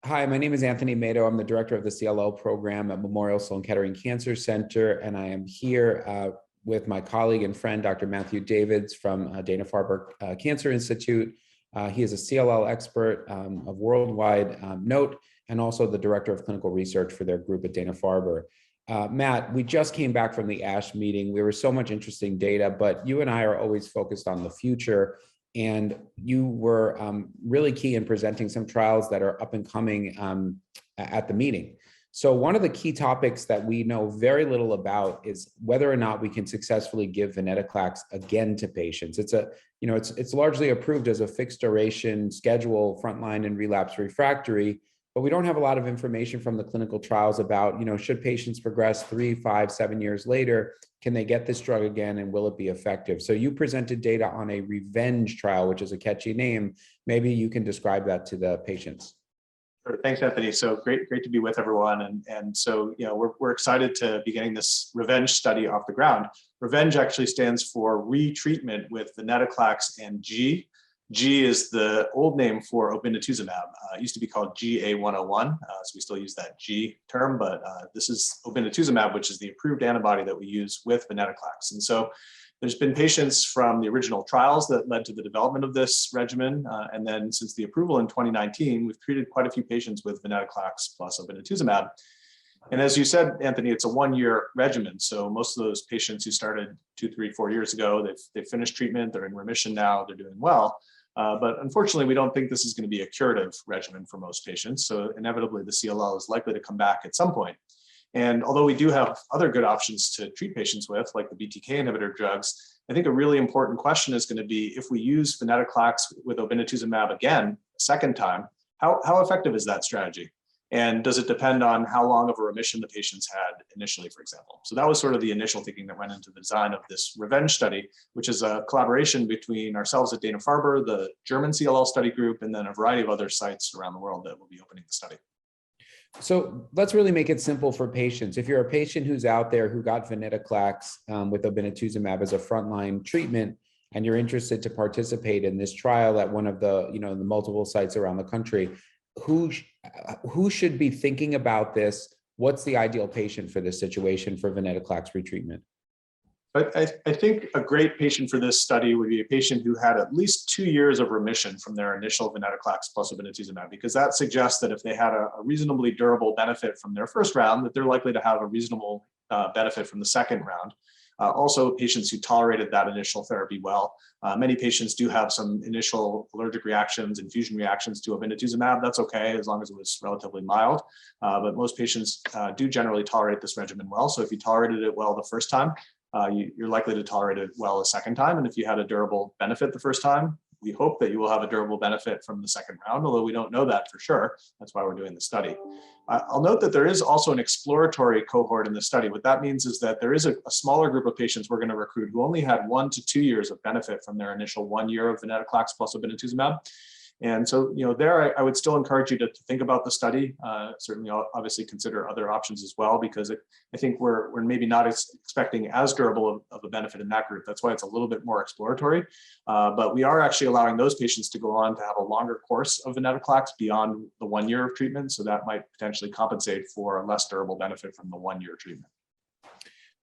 Hi, my name is Anthony Mato. I'm the director of the CLL program at Memorial Sloan Kettering Cancer Center, and I am here with my colleague and friend, Dr. Matthew Davids from Dana-Farber Cancer Institute. He is a CLL expert of worldwide note and also the director of clinical research for their group at Dana-Farber. Matt, we just came back from the ASH meeting. There was so much interesting data, but you and I are always focused on the future. And you were really key in presenting some trials that are up and coming at the meeting. So one of the key topics that we know very little about is whether or not we can successfully give Venetoclax again to patients. It's largely approved as a fixed duration schedule, frontline and relapse refractory, but we don't have a lot of information from the clinical trials about, should patients progress 3, 5, 7 years later, can they get this drug again and will it be effective? So you presented data on a revenge trial, which is a catchy name. Maybe you can describe that to the patients. Sure. Thanks, Anthony. So great to be with everyone. And so, we're excited to be getting this revenge study off the ground. Revenge actually stands for retreatment with Venetoclax and G. G is the old name for Obinutuzumab. It used to be called GA101, so we still use that G term, but this is Obinutuzumab, which is the approved antibody that we use with Venetoclax. And so there's been patients from the original trials that led to the development of this regimen, and then since the approval in 2019, we've treated quite a few patients with Venetoclax plus Obinutuzumab. And as you said, Anthony, it's a 1-year regimen. So most of those patients who started 2, 3, 4 years ago, they've finished treatment, they're in remission now, they're doing well. But unfortunately, we don't think this is going to be a curative regimen for most patients. So inevitably, the CLL is likely to come back at some point. And although we do have other good options to treat patients with, like the BTK inhibitor drugs, I think a really important question is going to be, if we use Venetoclax with Obinutuzumab again, a second time, how effective is that strategy? And does it depend on how long of a remission the patients had initially, for example? So that was sort of the initial thinking that went into the design of this revenge study, which is a collaboration between ourselves at Dana-Farber, the German CLL study group, and then a variety of other sites around the world that will be opening the study. So let's really make it simple for patients. If you're a patient who's out there who got Venetoclax with Obinutuzumab as a frontline treatment, and you're interested to participate in this trial at one of the, the multiple sites around the country, who should be thinking about this? What's the ideal patient for this situation for Venetoclax retreatment? I think a great patient for this study would be a patient who had at least 2 years of remission from their initial Venetoclax plus Obinutuzumab, because that suggests that if they had a reasonably durable benefit from their first round, that they're likely to have a reasonable benefit from the second round. Also, patients who tolerated that initial therapy well. Many patients do have some initial allergic reactions, infusion reactions to Obinutuzumab. That's okay, as long as it was relatively mild. But most patients do generally tolerate this regimen well. So if you tolerated it well the first time, you're likely to tolerate it well a second time. And if you had a durable benefit the first time, we hope that you will have a durable benefit from the second round, although we don't know that for sure. That's why we're doing the study. I'll note that there is also an exploratory cohort in the study. What that means is that there is a smaller group of patients we're going to recruit who only had 1 to 2 years of benefit from their initial 1 year of Venetoclax plus Obinutuzumab. And so, there I would still encourage you to think about the study. Certainly, obviously, consider other options as well, because I think we're maybe not expecting as durable of a benefit in that group. That's why it's a little bit more exploratory. But we are actually allowing those patients to go on to have a longer course of Venetoclax beyond the 1 year of treatment. So that might potentially compensate for a less durable benefit from the 1 year treatment.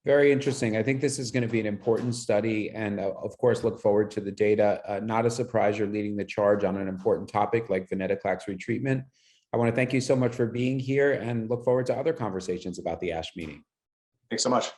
Very interesting. I think this is going to be an important study, and of course, look forward to the data. Not a surprise you're leading the charge on an important topic like Venetoclax retreatment. I want to thank you so much for being here and look forward to other conversations about the ASH meeting. Thanks so much.